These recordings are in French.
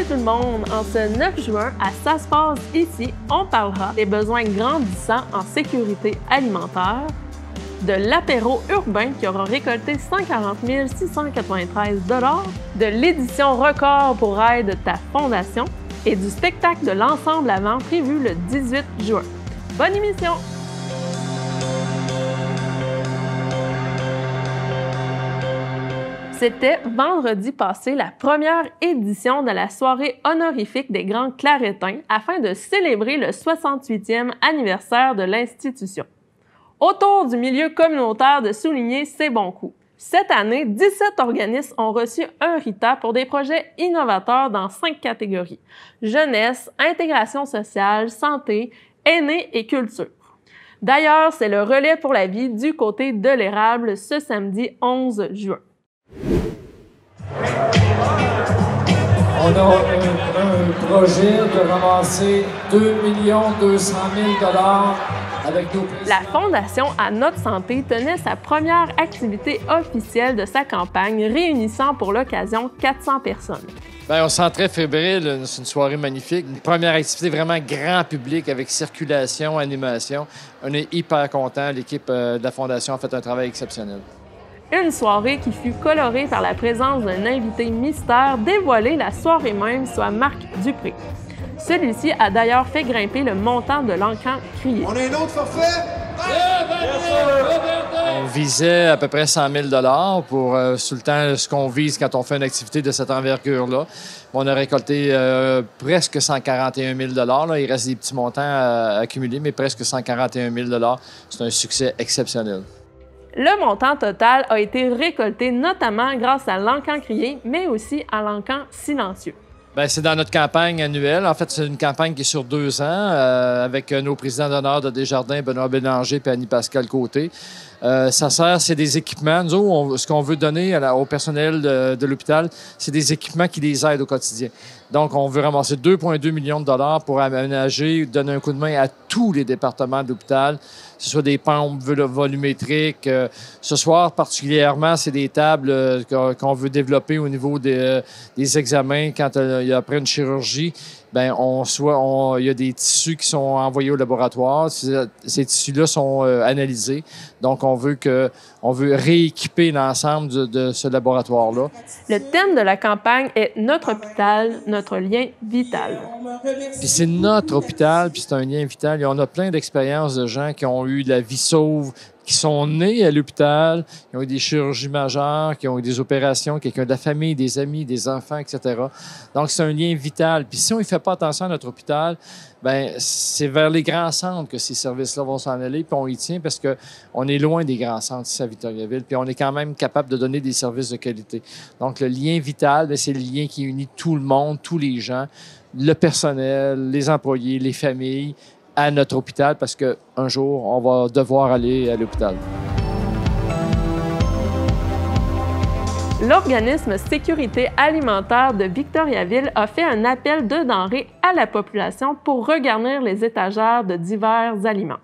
tout le monde! En ce 9 juin, à Ça se passe ici, on parlera des besoins grandissants en sécurité alimentaire, de l'apéro urbain qui aura récolté 140 693 $, de l'édition record pour aide de ta fondation et du spectacle de l'ensemble avant prévu le 18 juin. Bonne émission! C'était vendredi passé la première édition de la soirée honorifique des Grands Claretins afin de célébrer le 68e anniversaire de l'institution. Autour du milieu communautaire de souligner ses bons coups. Cette année, 17 organismes ont reçu un RITA pour des projets innovateurs dans 5 catégories: jeunesse, intégration sociale, santé, aînés et culture. D'ailleurs, c'est le relais pour la vie du côté de l'érable ce samedi 11 juin. On a un projet de ramasser 2 200 000 $ avec nos... La Fondation À Notre Santé tenait sa première activité officielle de sa campagne, réunissant pour l'occasion 400 personnes. Bien, on se sent très fébrile. C'est une soirée magnifique. Une première activité vraiment grand public avec circulation, animation. On est hyper contents. L'équipe de la Fondation a fait un travail exceptionnel. Une soirée qui fut colorée par la présence d'un invité mystère dévoilé la soirée même, soit Marc Dupré. Celui-ci a d'ailleurs fait grimper le montant de l'encan crié. On a un autre forfait? On visait à peu près 100 000 $ pour, sous le temps, ce qu'on vise quand on fait une activité de cette envergure-là. On a récolté presque 141 000 $. Là. Il reste des petits montants à accumuler, mais presque 141 000 $. C'est un succès exceptionnel. Le montant total a été récolté notamment grâce à l'encan crié, mais aussi à l'encan silencieux. Bien, c'est dans notre campagne annuelle. En fait, c'est une campagne qui est sur 2 ans avec nos présidents d'honneur de Desjardins, Benoît Bélanger et Annie-Pascale Côté. Ça sert, c'est des équipements. Nous, ce qu'on veut donner au personnel de l'hôpital, c'est des équipements qui les aident au quotidien. Donc, on veut ramasser 2,2 millions de $ pour aménager, donner un coup de main à tous les départements de l'hôpital, que ce soit des pompes volumétriques. Ce soir, particulièrement, c'est des tables qu'on veut développer au niveau des examens quand il y a après une chirurgie. Bien, il y a des tissus qui sont envoyés au laboratoire. Ces tissus-là sont analysés. Donc, on veut rééquiper l'ensemble de ce laboratoire-là. Le thème de la campagne est « Notre hôpital, notre lien vital ». Puis c'est notre hôpital, puis c'est un lien vital. Et on a plein d'expériences de gens qui ont eu de la vie sauve, qui sont nés à l'hôpital, qui ont eu des chirurgies majeures, qui ont eu des opérations, quelqu'un de la famille, des amis, des enfants, etc. Donc, c'est un lien vital. Puis si on ne fait pas attention à notre hôpital, bien, c'est vers les grands centres que ces services-là vont s'en aller, puis on y tient parce qu'on est loin des grands centres ici à Victoriaville, puis on est quand même capable de donner des services de qualité. Donc, le lien vital, bien, c'est le lien qui unit tout le monde, tous les gens, le personnel, les employés, les familles, à notre hôpital parce qu'un jour, on va devoir aller à l'hôpital. L'organisme Sécurité alimentaire de Victoriaville a fait un appel de denrées à la population pour regarnir les étagères de divers aliments.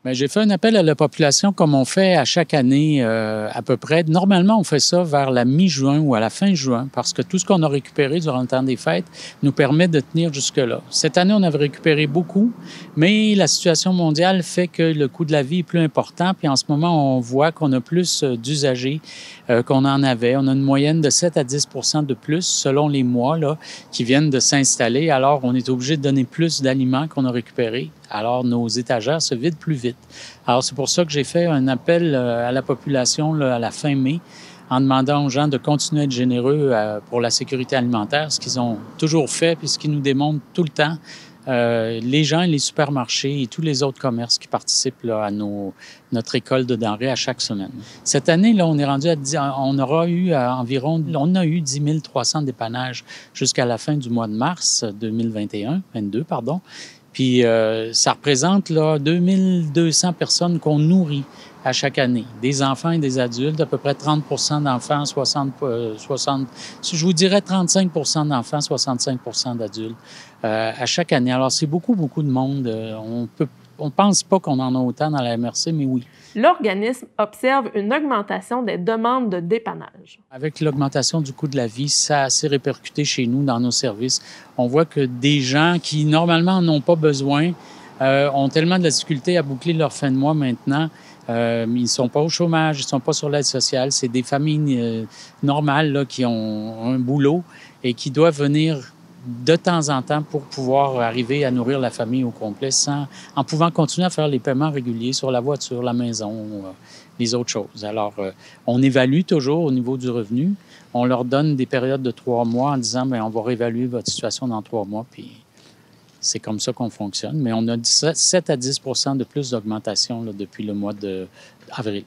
Bien, j'ai fait un appel à la population comme on fait à chaque année à peu près. Normalement, on fait ça vers la mi-juin ou à la fin juin parce que tout ce qu'on a récupéré durant le temps des fêtes nous permet de tenir jusque-là. Cette année, on avait récupéré beaucoup, mais la situation mondiale fait que le coût de la vie est plus important. Puis en ce moment, on voit qu'on a plus d'usagers qu'on en avait. On a une moyenne de 7 à 10 % de plus selon les mois là, qui viennent de s'installer. Alors, on est obligé de donner plus d'aliments qu'on a récupérés. Alors, nos étagères se vident plus vite. Alors, c'est pour ça que j'ai fait un appel à la population là, à la fin mai en demandant aux gens de continuer à être généreux pour la sécurité alimentaire, ce qu'ils ont toujours fait puis ce qu'ils nous démontrent tout le temps. Les gens, les supermarchés et tous les autres commerces qui participent là, à notre école de denrées à chaque semaine. Cette année, là, on est rendu on aura eu environ 10 300 dépannages jusqu'à la fin du mois de mars 2022, pardon. Puis ça représente là 2200 personnes qu'on nourrit à chaque année, des enfants et des adultes, à peu près 30 % d'enfants, je vous dirais 35 % d'enfants, 65 % d'adultes à chaque année. Alors c'est beaucoup de monde. On peut On ne pense pas qu'on en a autant dans la MRC, mais oui. L'organisme observe une augmentation des demandes de dépannage. Avec l'augmentation du coût de la vie, ça a assez répercuté chez nous dans nos services. On voit que des gens qui, normalement, n'ont pas besoin, ont tellement de la difficulté à boucler leur fin de mois maintenant. Ils ne sont pas au chômage, ils ne sont pas sur l'aide sociale. C'est des familles normales là, qui ont un boulot et qui doivent venir de temps en temps pour pouvoir arriver à nourrir la famille au complet en pouvant continuer à faire les paiements réguliers sur la voiture, la maison, les autres choses. Alors, on évalue toujours au niveau du revenu. On leur donne des périodes de 3 mois en disant, bien, on va réévaluer votre situation dans 3 mois, puis c'est comme ça qu'on fonctionne. Mais on a 7 à 10 de plus d'augmentation là, depuis le mois d'avril.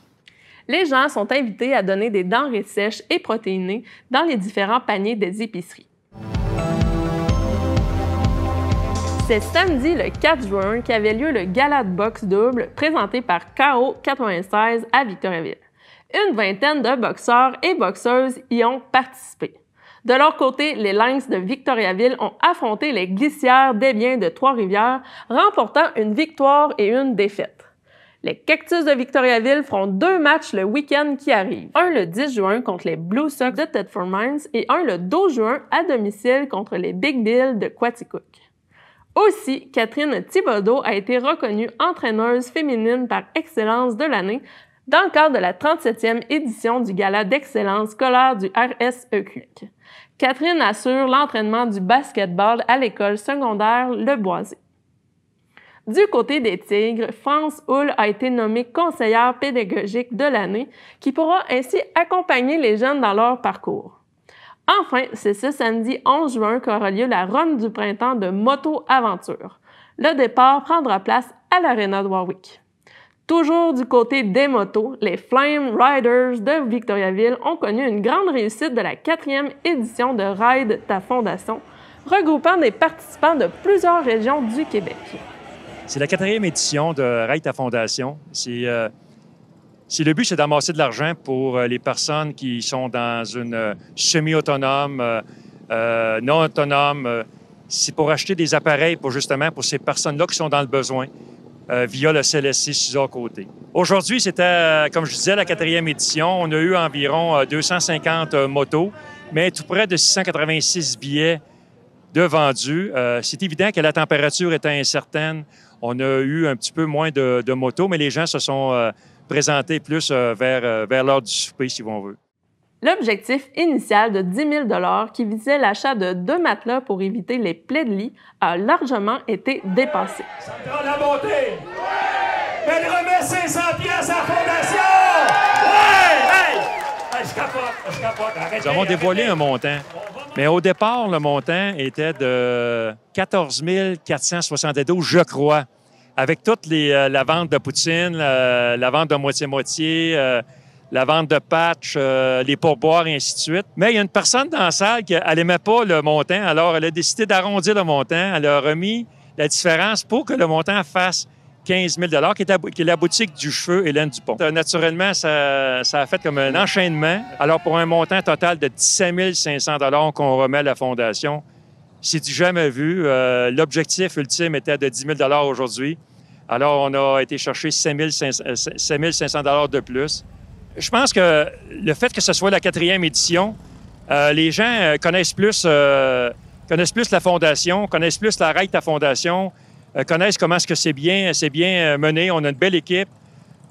Les gens sont invités à donner des denrées sèches et protéinées dans les différents paniers des épiceries. C'est samedi le 4 juin qu'avait lieu le gala de boxe double présenté par KO 96 à Victoriaville. Une vingtaine de boxeurs et boxeuses y ont participé. De leur côté, les Lynx de Victoriaville ont affronté les Glissières des Biens de Trois-Rivières, remportant une victoire et une défaite. Les Cactus de Victoriaville feront 2 matchs le week-end qui arrive. Un le 10 juin contre les Blue Sox de Thetford Mines et un le 12 juin à domicile contre les Big Bill de Quaticook. Aussi, Catherine Thibodeau a été reconnue entraîneuse féminine par excellence de l'année dans le cadre de la 37e édition du Gala d'excellence scolaire du RSEQ. Catherine assure l'entraînement du basketball à l'école secondaire Le Boisé. Du côté des Tigres, France Houle a été nommée conseillère pédagogique de l'année qui pourra ainsi accompagner les jeunes dans leur parcours. Enfin, c'est ce samedi 11 juin qu'aura lieu la run du printemps de Moto Aventure. Le départ prendra place à l'Arena de Warwick. Toujours du côté des motos, les Flame Riders de Victoriaville ont connu une grande réussite de la 4e édition de Ride ta Fondation, regroupant des participants de plusieurs régions du Québec. C'est la 4e édition de Ride ta Fondation. Le but, c'est d'amasser de l'argent pour les personnes qui sont dans une semi-autonome, non autonome. C'est pour acheter des appareils pour ces personnes-là qui sont dans le besoin via le CLSC Suzor-Côté. Aujourd'hui, c'était, comme je disais, la 4e édition. On a eu environ 250 motos, mais tout près de 686 billets de vendus. C'est évident que la température était incertaine. On a eu un petit peu moins de motos, mais les gens se sont présentés plus vers l'heure du souper, si on veut. L'objectif initial de 10 000 qui visait l'achat de 2 matelas pour éviter les plaies de lit a largement été dépassé. Ça me prend la montée! Ouais! Elle remet 500 pièces à la fondation! Ouais! Hey! Hey, je capote! Arrêtez, nous avons dévoilé un montant, mais au départ, le montant était de 14 472, je crois, avec toute la vente de poutine, la vente de moitié-moitié, la vente de patch, les pourboires, et ainsi de suite. Mais il y a une personne dans la salle qui n'aimait pas le montant, alors elle a décidé d'arrondir le montant. Elle a remis la différence pour que le montant fasse 15 000 qui est la boutique du cheveu Hélène Dupont. Naturellement, ça a fait comme un enchaînement. Alors, pour un montant total de 17 500 qu'on remet à la Fondation, c'est du jamais vu. L'objectif ultime était de 10 000 aujourd'hui. Alors, on a été chercher 7 500 de plus. Je pense que le fait que ce soit la 4e édition, les gens connaissent plus la Fondation, connaissent plus la Ride ta Fondation, connaissent comment est-ce que c'est bien mené. On a une belle équipe.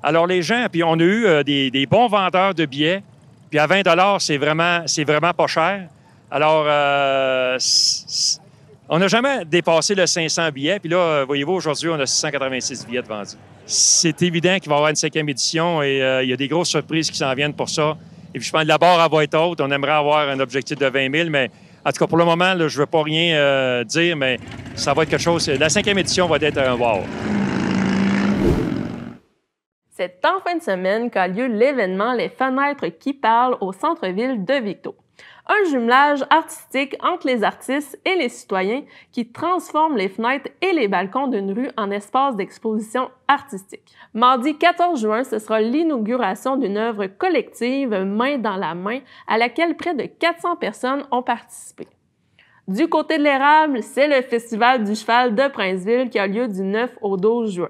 Alors, les gens, puis on a eu des bons vendeurs de billets. Puis à 20 c'est vraiment pas cher. Alors, on n'a jamais dépassé le 500 billets. Puis là, voyez-vous, aujourd'hui, on a 686 billets de vendus. C'est évident qu'il va y avoir une 5e édition et il y a des grosses surprises qui s'en viennent pour ça. Et puis, je pense que la barre, elle va être haute. On aimerait avoir un objectif de 20 000, mais en tout cas, pour le moment, là, je ne veux pas rien dire, mais ça va être quelque chose. La 5e édition va être un wow. C'est en fin de semaine qu'a lieu l'événement Les Fenêtres qui parlent au centre-ville de Victo. Un jumelage artistique entre les artistes et les citoyens qui transforme les fenêtres et les balcons d'une rue en espace d'exposition artistique. Mardi 14 juin, ce sera l'inauguration d'une œuvre collective main dans la main à laquelle près de 400 personnes ont participé. Du côté de l'érable, c'est le Festival du cheval de Princeville qui a lieu du 9 au 12 juin.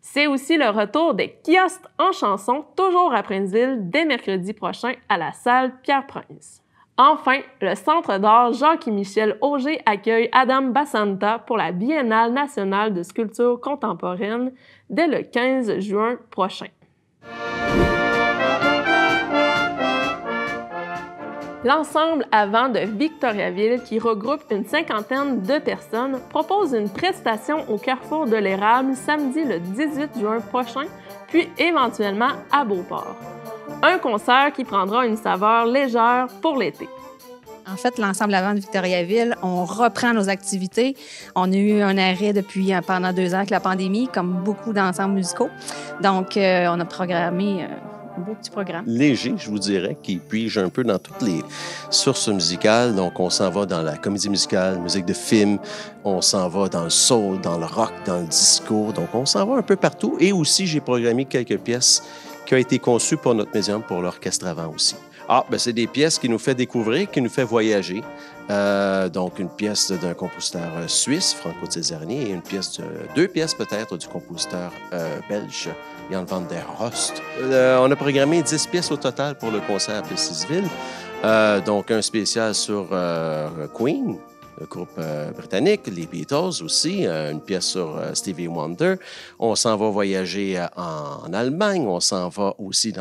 C'est aussi le retour des kiosques en chanson, toujours à Princeville, dès mercredi prochain à la salle Pierre-Prince. Enfin, le Centre d'art Jacques-Michel Auger accueille Adam Bassanta pour la Biennale nationale de sculpture contemporaine dès le 15 juin prochain. L'ensemble Avant de Victoriaville, qui regroupe une cinquantaine de personnes, propose une prestation au Carrefour de l'Érable samedi le 18 juin prochain, puis éventuellement à Beauport. Un concert qui prendra une saveur légère pour l'été. En fait, l'ensemble Avant de Victoriaville, on reprend nos activités. On a eu un arrêt pendant 2 ans avec la pandémie, comme beaucoup d'ensembles musicaux. Donc, on a programmé un beau petit programme. Léger, je vous dirais, qui pige un peu dans toutes les sources musicales. Donc, on s'en va dans la comédie musicale, musique de film, on s'en va dans le soul, dans le rock, dans le disco. Donc, on s'en va un peu partout. Et aussi, j'ai programmé quelques pièces qui ont été conçues pour notre médium, pour l'orchestre avant aussi. C'est des pièces qui nous fait découvrir, qui nous fait voyager. Donc, une pièce d'un compositeur suisse, Franco Cesarni, et 2 pièces peut-être du compositeur belge, Jan van der Horst. On a programmé 10 pièces au total pour le concert à Plessisville. Donc, un spécial sur Queen, le groupe britannique, les Beatles aussi, une pièce sur Stevie Wonder. On s'en va voyager en Allemagne, on s'en va aussi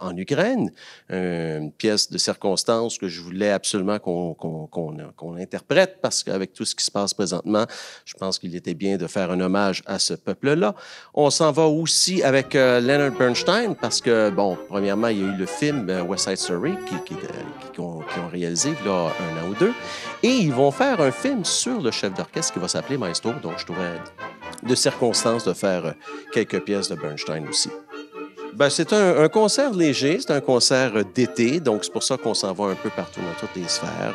en Ukraine, une pièce de circonstance que je voulais absolument qu'on interprète parce qu'avec tout ce qui se passe présentement, je pense qu'il était bien de faire un hommage à ce peuple-là. On s'en va aussi avec Leonard Bernstein parce que, premièrement, il y a eu le film West Side Story qui ont réalisé il y a 1 an ou 2 et ils vont faire un film sur le chef d'orchestre qui va s'appeler Maestro, donc je trouvais de circonstance de faire quelques pièces de Bernstein aussi. C'est un concert léger, c'est un concert d'été, donc c'est pour ça qu'on s'en va un peu partout dans toutes les sphères.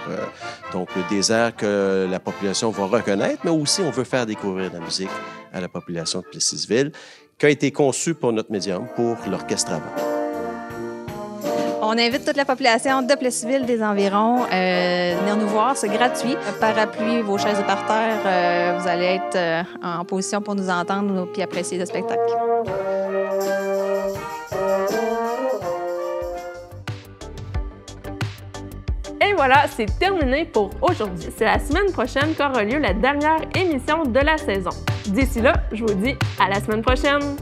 Donc des airs que la population va reconnaître, mais aussi on veut faire découvrir la musique à la population de Plessisville, qui a été conçue pour notre médium, pour l'orchestre avant. On invite toute la population de Plessisville des environs à venir nous voir, c'est gratuit. Parapluie, vos chaises de parterre, vous allez être en position pour nous entendre puis apprécier le spectacle. Et voilà, c'est terminé pour aujourd'hui. C'est la semaine prochaine qu'aura lieu la dernière émission de la saison. D'ici là, je vous dis à la semaine prochaine!